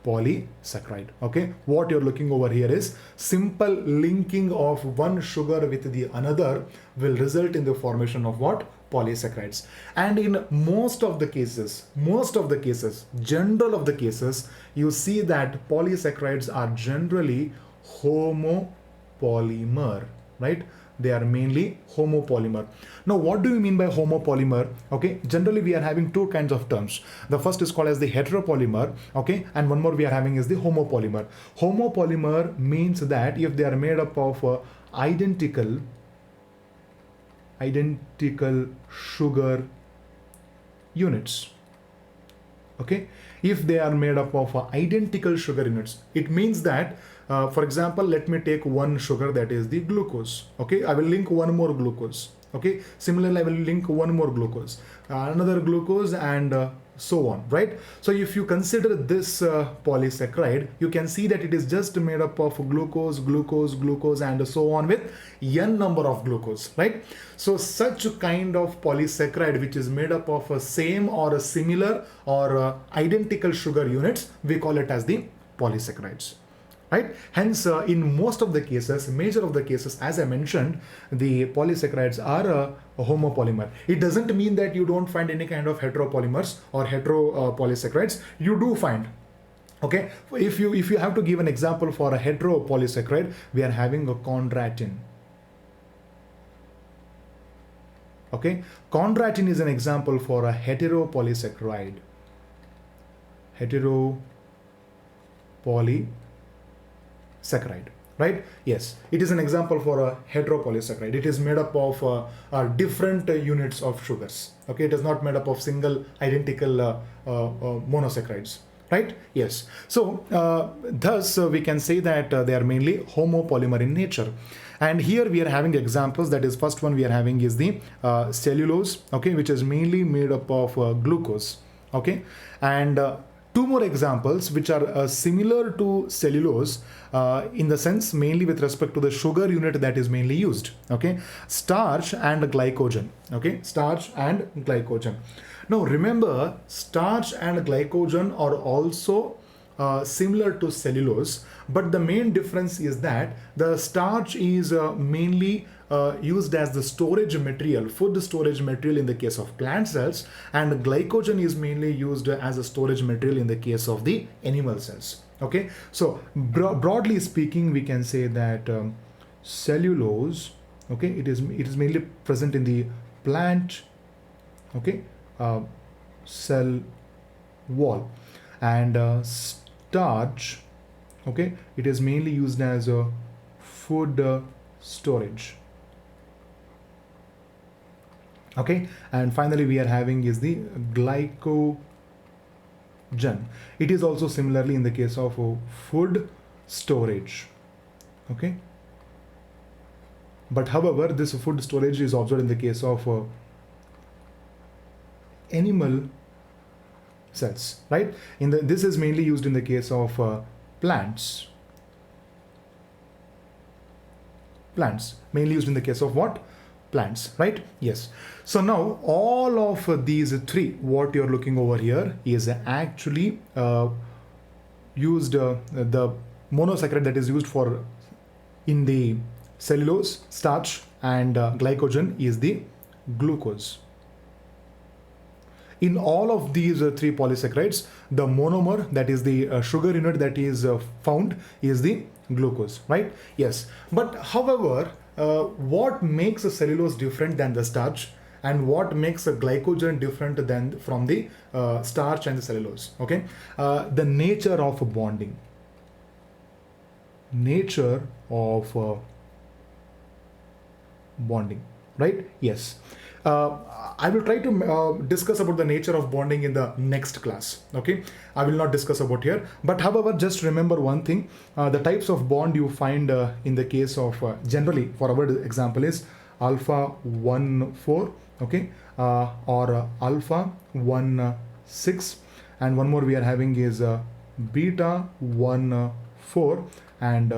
polysaccharide. Okay, what you're looking over here is simple linking of one sugar with the another will result in the formation of what? Polysaccharides. And in most of the cases, general of the cases, you see that polysaccharides are generally Homo Polymer, right? They are mainly Homo Polymer. Now, what do we mean by Homo Polymer? Okay, generally we are having two kinds of terms. The first is called as the heteropolymer, okay, and one more we are having is the Homo Polymer. Homo Polymer means that if they are made up of identical sugar units. Okay, if they are made up of identical sugar units, it means that for example, let me take one sugar, that is the glucose. Okay, I will link one more glucose. Okay, similarly I will link one more glucose, another glucose, and so on, right? So if you consider this polysaccharide, you can see that it is just made up of glucose, and so on with n number of glucose, right? So such kind of polysaccharide which is made up of a same or a similar or identical sugar units, we call it as the polysaccharides. Right? Hence, in most of the cases, major of the cases, as I mentioned, the polysaccharides are a homopolymer. It doesn't mean that you don't find any kind of heteropolymers or heteropolysaccharides. You do find. Okay, if you have to give an example for a heteropolysaccharide, we are having a chondroitin. Okay, chondroitin is an example for a heteropolysaccharide. Heteropolysaccharide, right? Yes, it is an example for a heteropolysaccharide. It is made up of different units of sugars. Okay, it is not made up of single identical monosaccharides, right? Yes. So thus we can say that they are mainly homopolymer in nature. And here we are having examples. That is, first one we are having is the cellulose, okay, which is mainly made up of glucose, okay. And two more examples which are similar to cellulose in the sense mainly with respect to the sugar unit that is mainly used, okay, starch and glycogen, okay, starch and glycogen. Now remember, starch and glycogen are also similar to cellulose, but the main difference is that the starch is mainly used as the storage material, food storage material in the case of plant cells, and glycogen is mainly used as a storage material in the case of the animal cells, okay. So broadly speaking, we can say that cellulose, okay, it is mainly present in the plant, okay, cell wall, and starch, okay, it is mainly used as a food storage, okay. And finally we are having is the glycogen. It is also similarly in the case of food storage, okay. But however, this food storage is observed in the case of animal cells, right? This is mainly used in the case of plants, mainly used in the case of what? Plants, right? Yes. So now all of these three, what you're looking over here is actually used the monosaccharide that is used for in the cellulose, starch, and glycogen is the glucose. In all of these three polysaccharides, the monomer, that is the sugar unit that is found, is the glucose, right? Yes. But however, what makes a cellulose different than the starch, and what makes a glycogen different than from the starch and the cellulose, okay? The nature of bonding. Nature of bonding, right? Yes. I will try to discuss about the nature of bonding in the next class, okay. I will not discuss about here, but however, just remember one thing, the types of bond you find in the case of generally for our example is alpha 1,4, okay, or alpha 1,6, and one more we are having is beta 1,4 and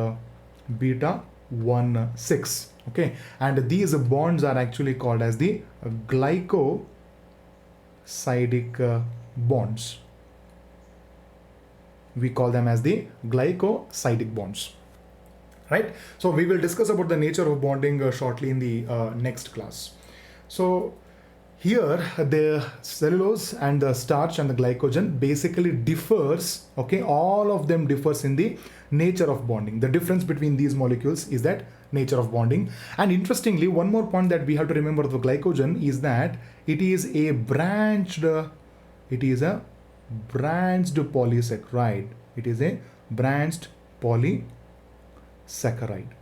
beta 1,6, okay. And these bonds are actually called as the glycosidic bonds. We call them as the glycosidic bonds, right? So we will discuss about the nature of bonding shortly in the next class. So here the cellulose and the starch and the glycogen basically differs, okay, all of them differs in the nature of bonding. The difference between these molecules is that nature of bonding. And interestingly, one more point that we have to remember of the glycogen is that it is a branched polysaccharide. It is a branched polysaccharide.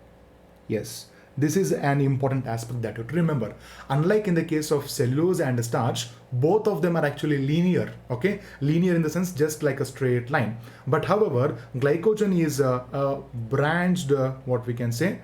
Yes. This is an important aspect that you have to remember. Unlike in the case of cellulose and starch, both of them are actually linear, okay? Linear in the sense just like a straight line. But however, glycogen is a branched, what we can say,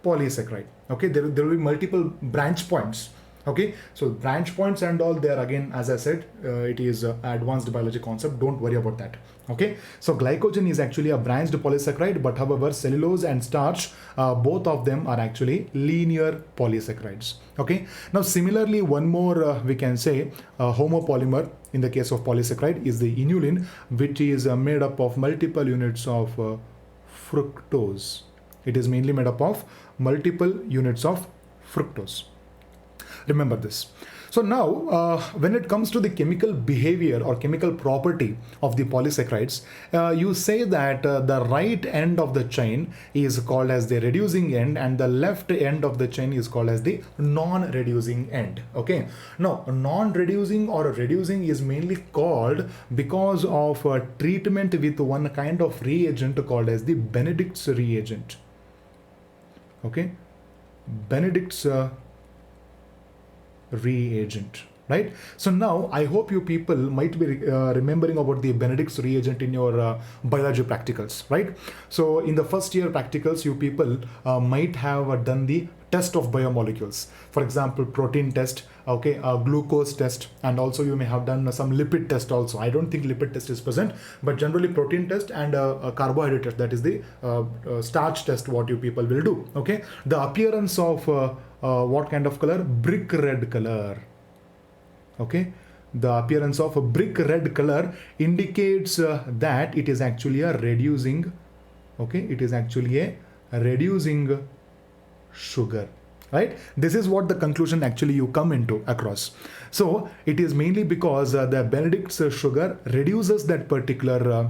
polysaccharide, okay? There will be multiple branch points, okay? So branch points and all there again, as I said, it is advanced biology concept. Don't worry about that, okay? So glycogen is actually a branched polysaccharide, but however, cellulose and starch, both of them are actually linear polysaccharides, okay? Now similarly, one more we can say Homo Polymer in the case of polysaccharide is the inulin, which is made up of multiple units of fructose. It is mainly made up of multiple units of fructose. Remember this. So now when it comes to the chemical behavior or chemical property of the polysaccharides, you say that the right end of the chain is called as the reducing end and the left end of the chain is called as the non-reducing end, okay. Now non-reducing or reducing is mainly called because of treatment with one kind of reagent called as the Benedict's reagent, okay. Benedict's reagent, right? So now I hope you people might be remembering about the Benedict's reagent in your biology practicals, right? So in the first year practicals, you people might have done the test of biomolecules. For example, protein test, okay, glucose test, and also you may have done some lipid test also. I don't think lipid test is present, but generally protein test and a carbohydrate test, that is the starch test, what you people will do, okay? The appearance of what kind of color? Brick red color. Okay, the appearance of a brick red color indicates that it is actually a reducing, okay, it is actually a reducing sugar, right? This is what the conclusion actually you come into across. So it is mainly because the Benedict's sugar reduces that particular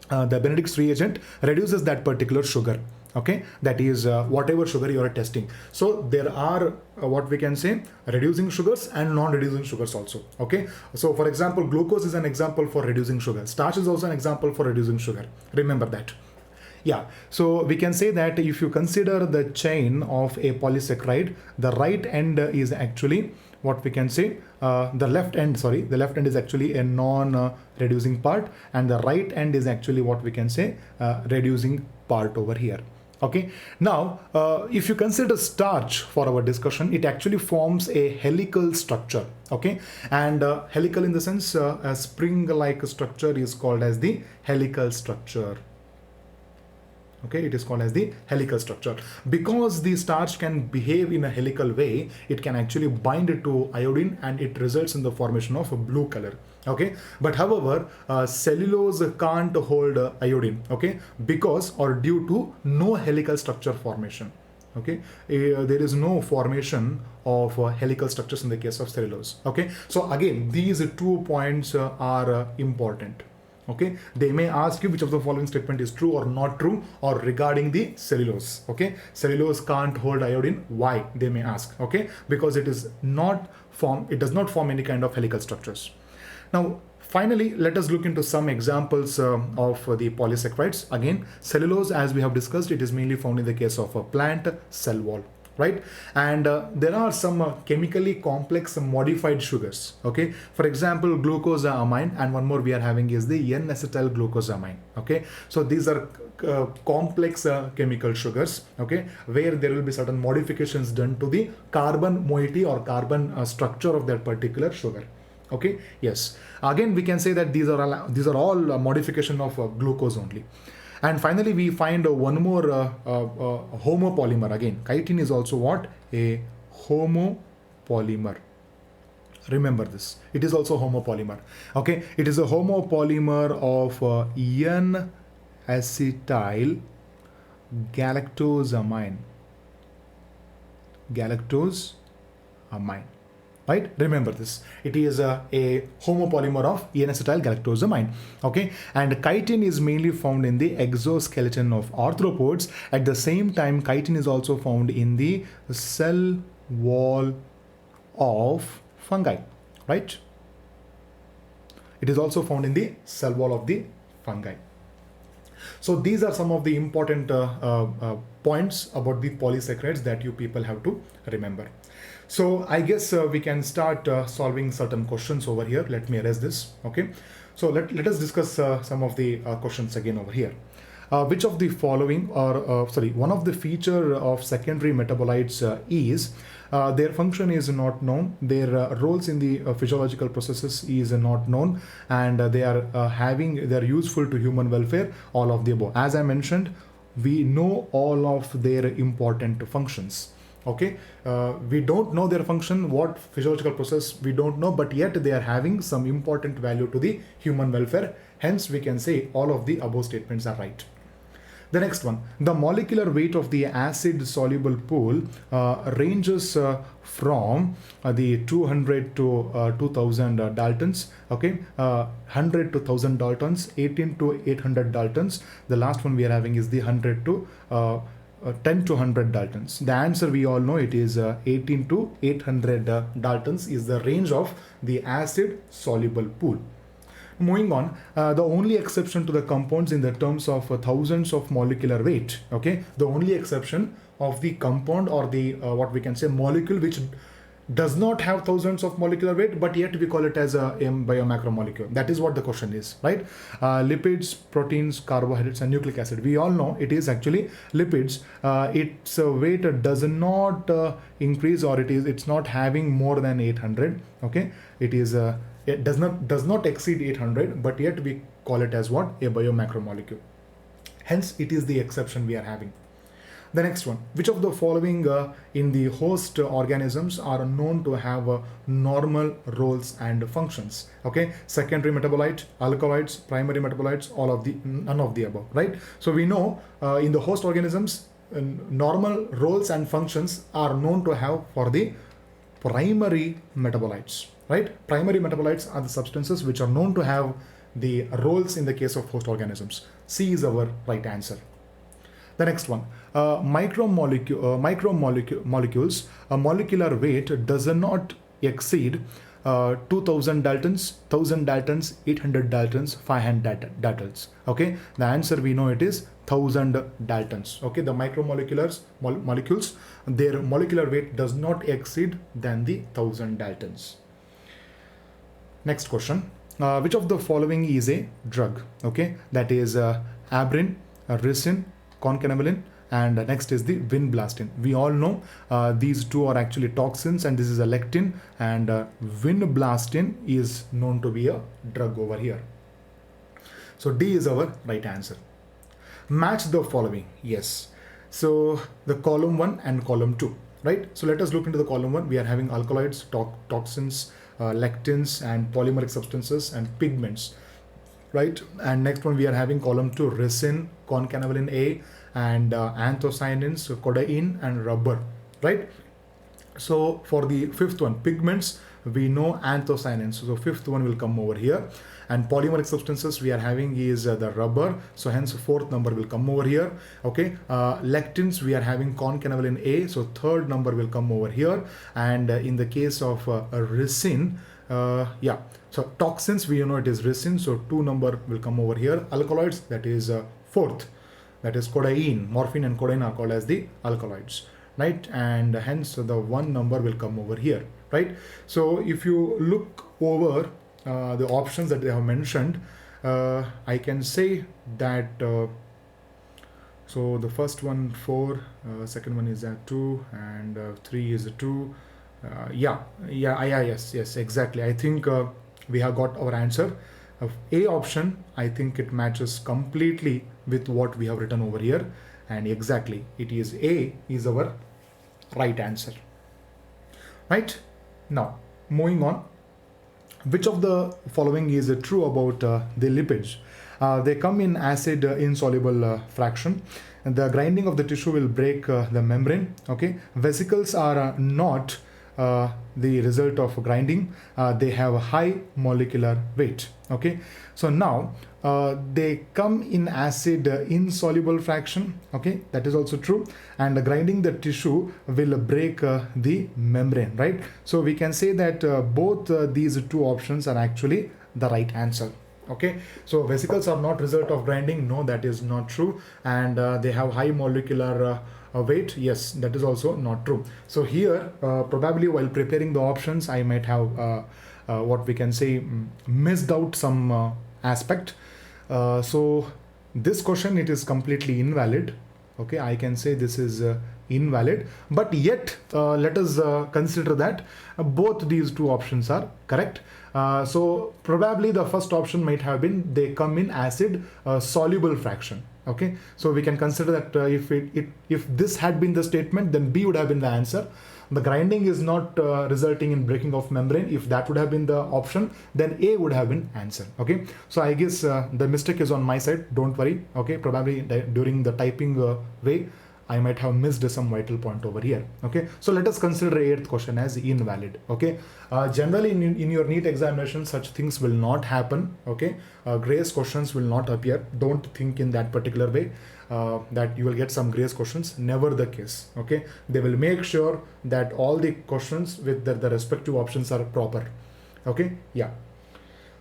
the Benedict's reagent reduces that particular sugar, okay, that is whatever sugar you are testing. So there are what we can say reducing sugars and non-reducing sugars also, okay? So for example, glucose is an example for reducing sugar. Starch is also an example for reducing sugar. Remember that. Yeah, so we can say that if you consider the chain of a polysaccharide, the right end is actually what we can say the left end is actually a non-reducing part, and the right end is actually what we can say reducing part over here. Okay, now if you consider starch for our discussion, it actually forms a helical structure, okay, and helical in the sense a spring-like structure is called as the helical structure. Okay, it is called as the helical structure. Because the starch can behave in a helical way, it can actually bind it to iodine and it results in the formation of a blue color. Okay, but however, cellulose can't hold iodine, okay, because or due to no helical structure formation. Okay, there is no formation of helical structures in the case of cellulose. Okay, so again, these 2 points are important. Okay, they may ask you which of the following statement is true or not true, or regarding the cellulose. Okay, cellulose can't hold iodine. Why? They may ask. Okay, because it does not form any kind of helical structures. Now, finally, let us look into some examples of the polysaccharides. Again, cellulose, as we have discussed, it is mainly found in the case of a plant cell wall, right? And there are some chemically complex modified sugars. Okay, for example, glucosamine, and one more we are having is the N-acetyl glucosamine. Okay, so these are complex chemical sugars, okay, where there will be certain modifications done to the carbon moiety or carbon structure of that particular sugar. Okay, yes, again we can say that these are all modification of glucose only. And finally, we find one more Homo polymer. Again, chitin is also what? A Homo polymer. Remember this. It is also Homo polymer. Okay, it is a Homo polymer of N-acetyl galactosamine. Galactosamine. Right? Remember this. It is a homopolymer of N-acetyl galactosamine. Okay, and chitin is mainly found in the exoskeleton of arthropods. At the same time, chitin is also found in the cell wall of fungi. Right? It is also found in the cell wall of the fungi. So these are some of the important points about the polysaccharides that you people have to remember. So I guess we can start solving certain questions over here. Let me erase this. Okay, so let us discuss some of the questions again over here. Which of the following or one of the feature of secondary metabolites is their function is not known, their roles in the physiological processes is not known, and they are useful to human welfare, all of the above. As I mentioned, we know all of their important functions. Okay, we don't know their function, what physiological process we don't know, but yet they are having some important value to the human welfare. Hence, we can say all of the above statements are right. The next one, the molecular weight of the acid soluble pool ranges from the 200 to 2000 Daltons, okay, 100 to 1000 Daltons, 18 to 800 Daltons. The last one we are having is the 100 to 10 to 100 Daltons. The answer we all know, it is 18 to 800 Daltons is the range of the acid soluble pool. Moving on, the only exception to the compounds in the terms of thousands of molecular weight, okay, the only exception of the compound or the what we can say molecule which does not have thousands of molecular weight, but yet we call it as a biomacromolecule. That is what the question is, right? Lipids, proteins, carbohydrates, and nucleic acid. We all know it is actually lipids. Its weight does not increase, or it's not having more than 800. Okay, it does not exceed 800, but yet we call it as what? A biomacromolecule. Hence, it is the exception we are having. The next one, which of the following in the host organisms are known to have normal roles and functions? Okay, secondary metabolite, alkaloids, primary metabolites, none of the above, right? So we know in the host organisms, normal roles and functions are known to have for the primary metabolites, right? Primary metabolites are the substances which are known to have the roles in the case of host organisms. C is our right answer. The next one, macromolecules, a molecular weight does not exceed 2000 daltons, 1000 daltons, 800 daltons, 500 daltons. Okay, the answer we know it is 1000 daltons. Okay, the molecules, their molecular weight does not exceed than the 1000 daltons. Next question, which of the following is a drug? Okay, that is abrin, resin, concanavalin, and next is the vinblastine. We all know these two are actually toxins, and this is a lectin, and vinblastine is known to be a drug over here. So D is our right answer. Match the following. Yes. So the column 1 and column 2, right? So let us look into the column 1. We are having alkaloids, toxins, lectins, and polymeric substances, and pigments, right? And next one we are having column 2, resin, concanavalin A, and anthocyanins, codeine, and rubber, right? So for the fifth one, pigments, we know anthocyanins, so fifth one will come over here. And polymeric substances we are having is the rubber, so hence fourth number will come over here. Okay, lectins we are having concanavalin A, so third number will come over here. And in the case of resin, so toxins we know it is resin, so 2 number will come over here. Alkaloids, that is fourth, that is codeine. Morphine and codeine are called as the alkaloids, right? And hence the 1 number will come over here, right? So if you look over the options that they have mentioned, I can say that so the first one 4, second one is 2, and 3 is 2. Yes, exactly. I think we have got our answer. A option, I think it matches completely with what we have written over here, and exactly it is A is our right answer. Right, now moving on, which of the following is true about the lipids? They come in acid insoluble fraction. The grinding of the tissue will break the membrane. Okay, vesicles are not the result of grinding. They have a high molecular weight. Okay, so now they come in acid insoluble fraction. Okay, that is also true. And grinding the tissue will break the membrane, right? So we can say that both these two options are actually the right answer. Okay, so vesicles are not result of grinding. No, that is not true. And they have high molecular weight. Yes, that is also not true. So here probably while preparing the options, I might have what we can say missed out some aspect. So this question, it is completely invalid. Okay, I can say this is invalid, but yet let us consider that both these two options are correct. So probably the first option might have been they come in acid soluble fraction. Okay, so we can consider that if this had been the statement, then B would have been the answer. The grinding is not resulting in breaking of membrane. If that would have been the option, then A would have been answer. Okay, so I guess the mistake is on my side. Don't worry. Okay, probably during the typing way, I might have missed some vital point over here. Okay, so let us consider 8th question as invalid. Okay, generally in your NEET examination, such things will not happen. Okay, grace questions will not appear. Don't think in that particular way that you will get some grace questions. Never the case. Okay, they will make sure that all the questions with the respective options are proper. Okay, yeah.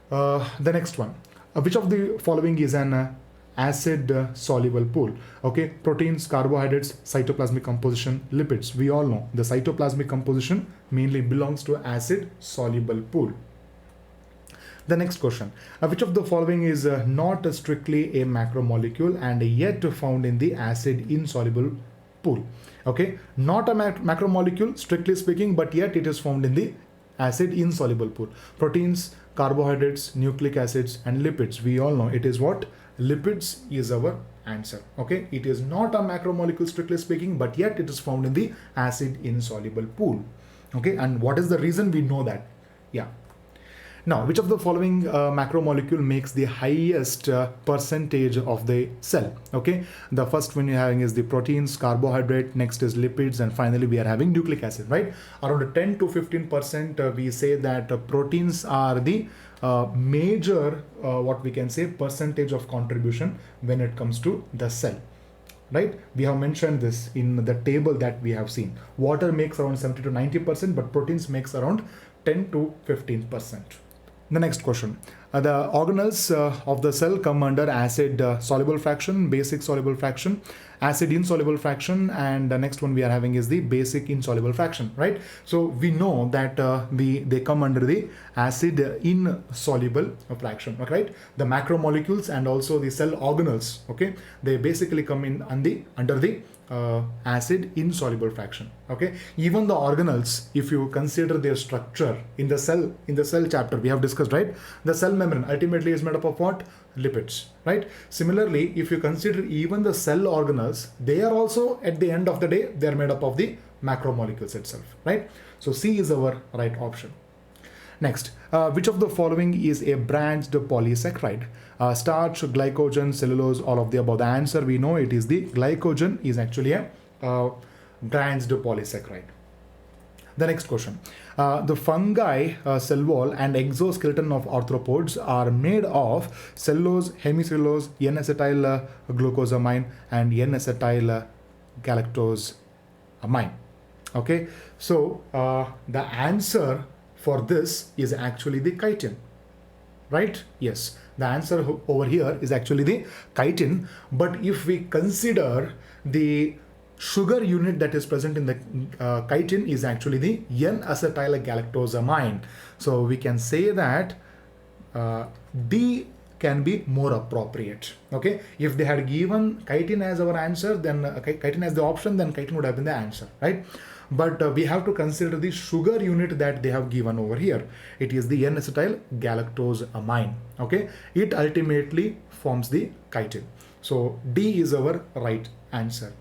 The next one, which of the following is an acid soluble pool. Okay, proteins, carbohydrates, cytoplasmic composition, lipids. We all know the cytoplasmic composition mainly belongs to acid soluble pool. The next question, which of the following is not strictly a macromolecule and yet found in the acid insoluble pool? Okay, not a macromolecule strictly speaking, but yet it is found in the acid insoluble pool. Proteins, carbohydrates, nucleic acids and lipids. We all know it is what? Lipids is our answer. Okay, it is not a macromolecule strictly speaking, but yet it is found in the acid insoluble pool. Okay, and what is the reason? We know that. Yeah. Now, which of the following macromolecule makes the highest percentage of the cell? Okay, the first one you're having is the proteins, carbohydrate, next is lipids, and finally we are having nucleic acid, right? Around 10 to 15% we say that proteins are the major, what we can say, percentage of contribution when it comes to the cell. Right, we have mentioned this in the table that we have seen. Water makes around 70 to 90%, but proteins makes around 10 to 15%. The next question, the organelles of the cell come under acid soluble fraction, basic soluble fraction, acid insoluble fraction, and the next one we are having is the basic insoluble fraction, right? So we know that they come under the acid insoluble fraction, okay, right? The macromolecules and also the cell organelles, okay, they basically come in under the acid insoluble fraction. Okay, even the organelles, if you consider their structure in the cell chapter we have discussed, right? The cell membrane ultimately is made up of what? Lipids, right? Similarly, if you consider even the cell organelles, they are also at the end of the day they are made up of the macromolecules itself, right? So C is our right option. Next, which of the following is a branched polysaccharide? Starch, glycogen, cellulose, all of the above. The answer we know it is the glycogen is actually a branched polysaccharide. The next question, the fungi cell wall and exoskeleton of arthropods are made of cellulose, hemicellulose, N-acetyl glucosamine and N-acetyl galactosamine. Okay, so the answer for this is actually the chitin, right? Yes, the answer over here is actually the chitin. But if we consider the sugar unit that is present in the chitin is actually the N-acetyl galactosamine, so we can say that D can be more appropriate. Okay, if they had given chitin as our answer, then chitin as the option, then chitin would have been the answer, right? But we have to consider the sugar unit that they have given over here. It is the N-acetyl galactosamine. Okay, it ultimately forms the chitin. So D is our right answer.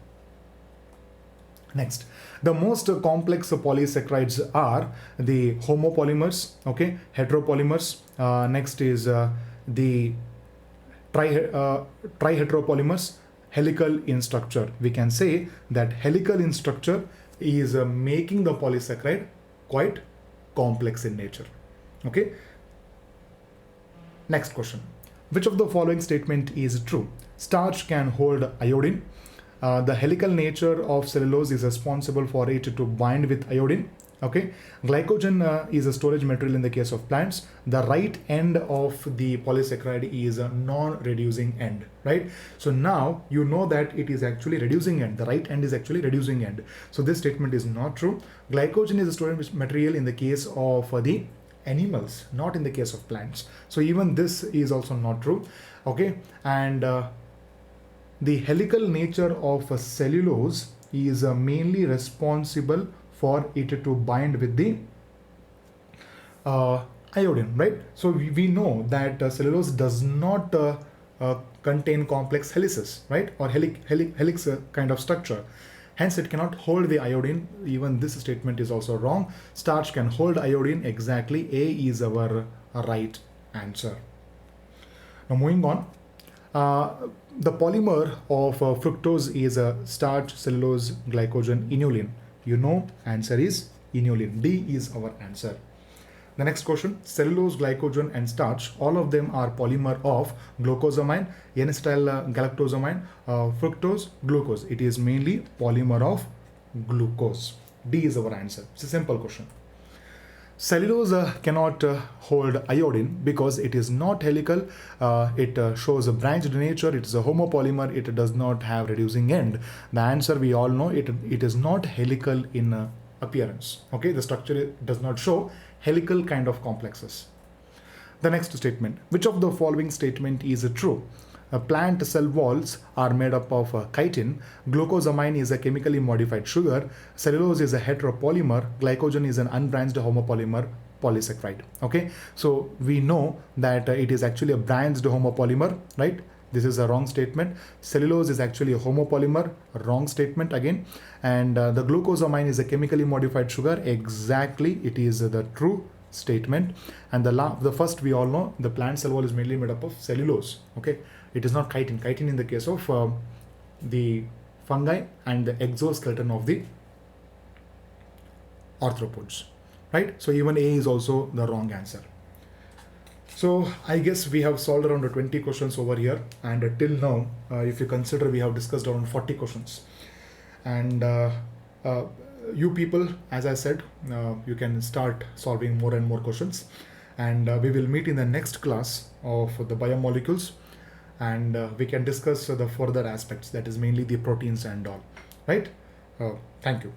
Next, the most complex polysaccharides are the Homo polymers, okay, heteropolymers. Next is the triheteropolymers, helical in structure. We can say that helical in structure is making the polysaccharide quite complex in nature. Okay. Next question, which of the following statement is true? Starch can hold iodine. The helical nature of cellulose is responsible for it to bind with iodine. Okay, glycogen is a storage material in the case of plants. The right end of the polysaccharide is a non-reducing end, right? So now you know that it is actually reducing end. The right end is actually reducing end. So this statement is not true. Glycogen is a storage material in the case of the animals, not in the case of plants. So even this is also not true. Okay, and the helical nature of cellulose is mainly responsible for it to bind with the iodine, right? So we know that cellulose does not contain complex helices, right? Or helix kind of structure. Hence, it cannot hold the iodine. Even this statement is also wrong. Starch can hold iodine. Exactly, A is our right answer. Now moving on. The polymer of fructose is starch, cellulose, glycogen, inulin. You know, answer is inulin. D is our answer. The next question, cellulose, glycogen and starch, all of them are polymer of glucosamine, N-acetyl galactosamine, fructose, glucose. It is mainly polymer of glucose. D is our answer. It's a simple question. Cellulose cannot hold iodine because it is not helical. It shows a branched nature. It is a Homo polymer. It does not have reducing end. The answer we all know, it is not helical in appearance. Okay, the structure does not show helical kind of complexes. The next statement, which of the following statement is true? Plant cell walls are made up of chitin, glucosamine is a chemically modified sugar, cellulose is a heteropolymer, glycogen is an unbranched homopolymer polysaccharide. Okay, so we know that it is actually a branched homopolymer, right? This is a wrong statement. Cellulose is actually a homopolymer, wrong statement again. And the glucosamine is a chemically modified sugar, exactly, it is the true statement. And the first, we all know the plant cell wall is mainly made up of cellulose. Okay, it is not chitin. Chitin in the case of the fungi and the exoskeleton of the arthropods, right? So even A is also the wrong answer. So I guess we have solved around 20 questions over here, and till now, if you consider, we have discussed around 40 questions. And you people, as I said, you can start solving more and more questions, and we will meet in the next class of the biomolecules, and we can discuss the further aspects, that is mainly the proteins and all, right? Thank you.